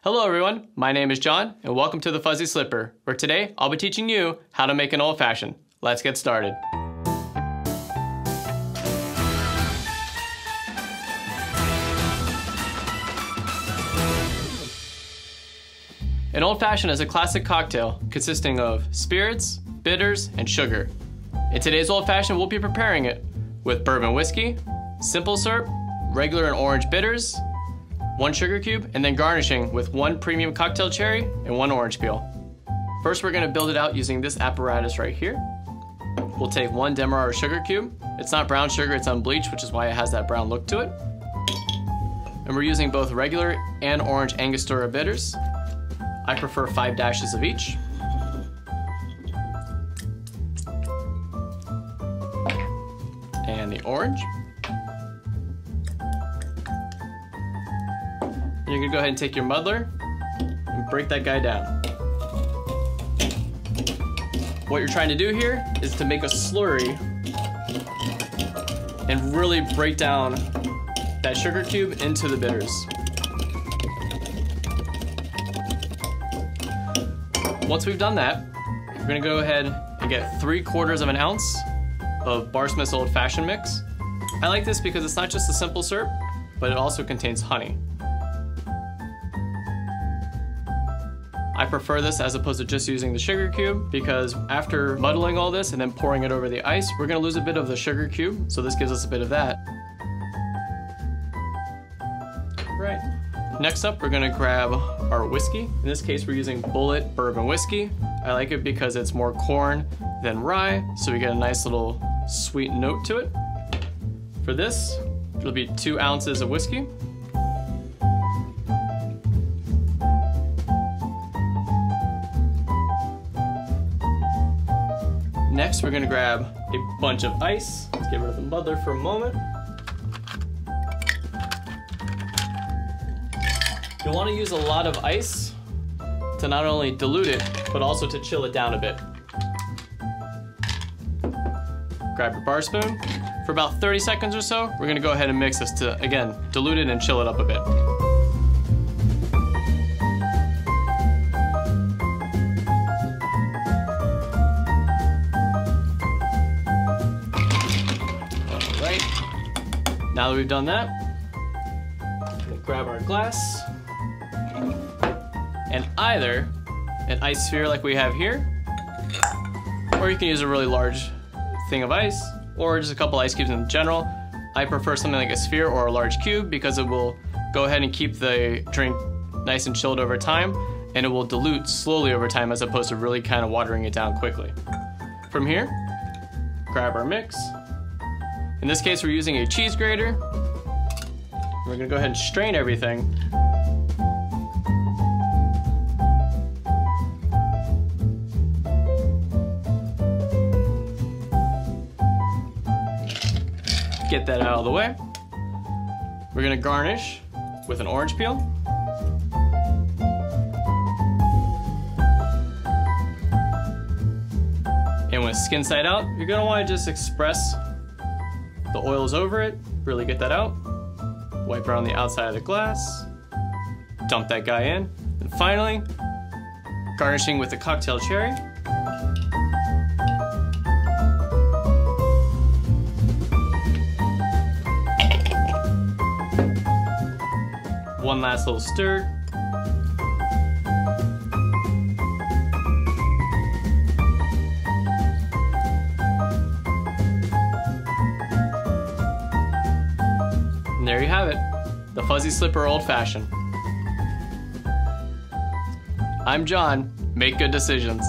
Hello everyone, my name is John and welcome to the Fuzzy Slipper, where today I'll be teaching you how to make an old fashioned. Let's get started. An old fashioned is a classic cocktail consisting of spirits, bitters, and sugar. In today's old fashioned, we'll be preparing it with bourbon whiskey, simple syrup, regular and orange bitters, 1 sugar cube, and then garnishing with 1 premium cocktail cherry and 1 orange peel. First, we're gonna build it out using this apparatus right here. We'll take 1 Demerara sugar cube. It's not brown sugar, it's unbleached, which is why it has that brown look to it. And we're using both regular and orange Angostura bitters. I prefer 5 dashes of each. And the orange. You're gonna go ahead and take your muddler and break that guy down. What you're trying to do here is to make a slurry and really break down that sugar cube into the bitters. Once we've done that, we're gonna go ahead and get 3/4 of an ounce of Barsmith Old Fashioned mix. I like this because it's not just a simple syrup, but it also contains honey. I prefer this as opposed to just using the sugar cube because after muddling all this and then pouring it over the ice, we're gonna lose a bit of the sugar cube, so this gives us a bit of that. Right. Next up, we're gonna grab our whiskey. In this case, we're using Bulleit Bourbon whiskey. I like it because it's more corn than rye, so we get a nice little sweet note to it. For this, it'll be 2 ounces of whiskey. Next, we're gonna grab a bunch of ice. Let's get rid of the muddler for a moment. You'll wanna use a lot of ice to not only dilute it, but also to chill it down a bit. Grab your bar spoon. For about 30 seconds or so, we're gonna go ahead and mix this to, again, dilute it and chill it up a bit. Now that we've done that, we'll grab our glass and either an ice sphere like we have here, or you can use a really large thing of ice, or just a couple ice cubes in general. I prefer something like a sphere or a large cube because it will go ahead and keep the drink nice and chilled over time, and it will dilute slowly over time as opposed to really kind of watering it down quickly. From here, grab our mix. In this case, we're using a cheese grater. We're gonna go ahead and strain everything. Get that out of the way. We're gonna garnish with an orange peel. And with skin side out, you're gonna wanna just express the oils over it, really get that out. Wipe around the outside of the glass, dump that guy in, and finally, garnishing with the cocktail cherry. One last little stir. And there you have it, the Fuzzy Slipper Old Fashioned. I'm John, make good decisions.